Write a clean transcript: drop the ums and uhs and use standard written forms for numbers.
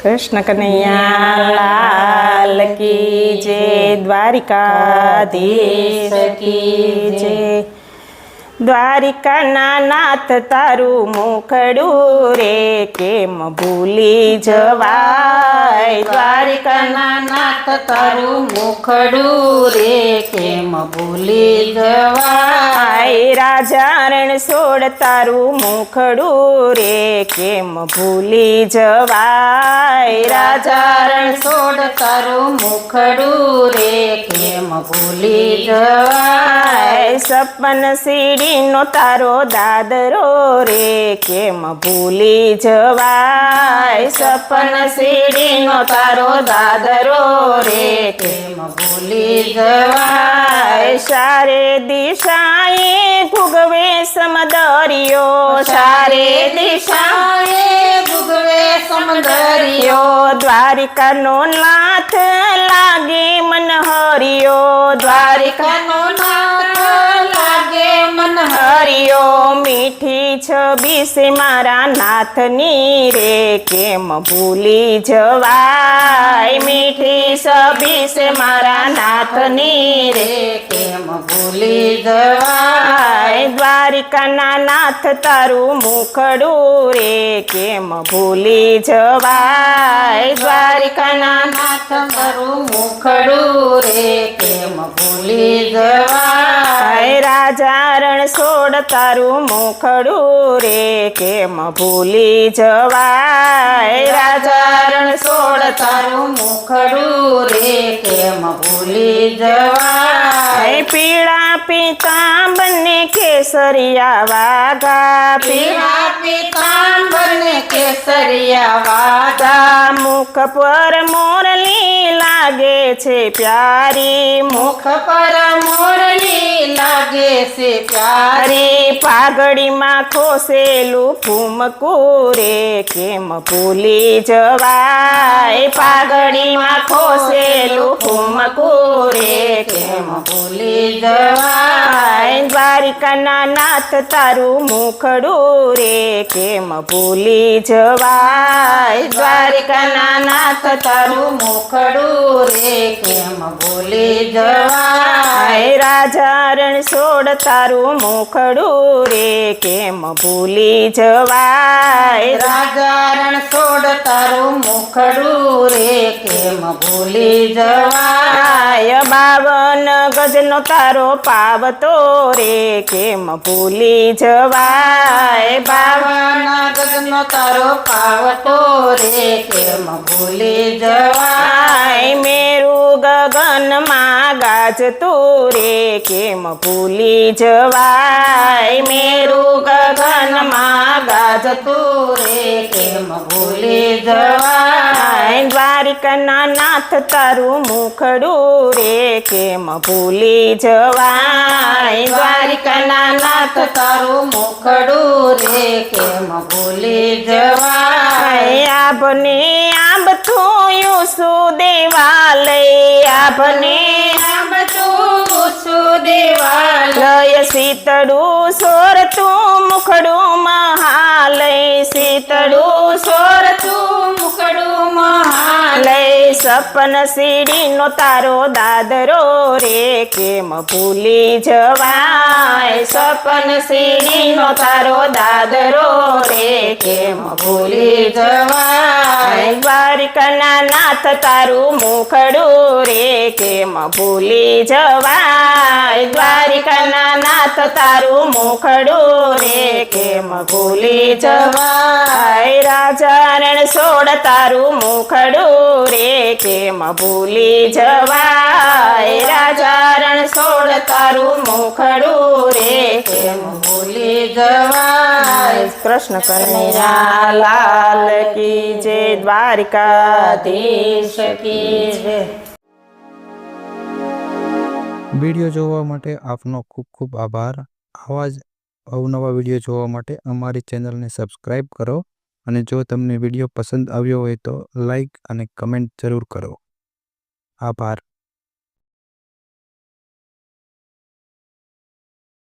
कृष्ण कन्हैया लाल की जय, द्वारिकाधीश की जय। દ્વારિકાના નાથ તારું મુખડું રે કેમ ભૂલી જવાય, દ્વારિકાના નાથ તારું મુખડું રે કેમ ભૂલી જવાય, રાજા રણ સોડ તારું મુખડું રે કેમ ભૂલી જવાય, રાજા રણ સોડ તારું મુખડું રે કેમ ભૂલી જવાય, સપન સીડી નો તારો દાદરો રે કેમ ભૂલી જવાય, સપન સીડીનો તારો દાદરો રે કેમ ભૂલી જવાય, સારે દિશાએ ભૂગવે સમદરિયો, સારે દિશાએ ભૂગવે સમદરિયો, દ્વારિકાનો નાથ લાગે મનહરિયો, દ્વારિકાનો નાથ લાગે હરિયો, મીઠી છબી સે મારા નાથની રે કેમ ભૂલી જવાય, મીઠી છબી સે મારા નાથની રે કેમ ભૂલી જવાય, દ્વારિકાના નાથ તારું મુખડું રે કેમ ભૂલી જવાય, દ્વારિકાના નાથ તારું મુખડું રે કેમ ભૂલી જવાય, રાજા રણ સોડ તારું મુખડું રે કેમ ભૂલી જવાય, રાજા રણ સોડ તારું મુખડું રે કેમ ભૂલી જવાય, પીળા પીતાંબરને કેસરિયા વાગા, પીળા પીતાંબરને કેસરિયા વાગા, મુખ પર મોરલી લાગે છે પ્યારી, મુખ પર મોરલી લાગે છે પ્યારી, પાઘડીમાં ખોસેલું ફૂમકું રે કેમ ભૂલી જવાય, પાઘડીમાં ખોસેલું ફૂમકું રે કેમ ભૂલી જવાય, દ્વારિકાના નાથ તારું મુખડું રે કેમ ભૂલી જવાય, દ્વારિકાના નાથ તારું મુખડું રે કેમ ભૂલી જવાય, રાજા રણ સોડ તારું મુખડું રે કેમ ભૂલી જવાય, રાજા રણ સોડ તારું મુખડું રે કેમ ભૂલી જવાય, 52 ગજનો તારો પાવતો રે કેમ ભૂલી જવાય, 52 ગજનો તારો પાવતો રે કેમ ભૂલી જવાય, મેરુ ગગનમાં ગાજતું રે કેમ ભૂલી જવાય, મેરુ ગગનમાં ગાજતું રે કેમ ભૂલી જવાય, દ્વારિકાના નાથ તારું મુખડું રે કેમ ભૂલી જવાય, દ્વારિકાના નાથ તારું મુખડું રે કેમ ભૂલી જવાય, આભને આંબથું શું દેવાલય, આભને આંબથું શું દેવાલય, શીતળું સોરતું મુખડું મહાલય, શીતળું સોરતું મુખડું મહાલય, સપન સીડીનો તારો દાદરો રે કેમ ભૂલી જવાય, સપન સીડીનો તારો દાદરો રે કેમ ભૂલી જવાય, દ્વારિકાના નાથ તારું મુખડું રે કેમ ભૂલી જવાય, દ્વારિકાના નાથ તારું મુખડું રે કેમ ભૂલી જવાય, રાજા રણ સોડ તારું મુખડું રે કેમ ભૂલી જવાય, રાજા રણ સોડ તારું મુખડું રે કેમ ભૂલી જવાય, કૃષ્ણ કનૈયા લાલ કી જય, દ્વારિકાધીશ કી જય। વિડીયો જોવા માટે આપનો ખૂબ ખૂબ આભાર। આવા જ અવનવા વિડીયો જોવા માટે અમારી ચેનલને સબસ્ક્રાઈબ કરો અને જો તમને વિડીયો પસંદ આવ્યો હોય તો લાઈક અને કમેન્ટ જરૂર કરો। આભાર।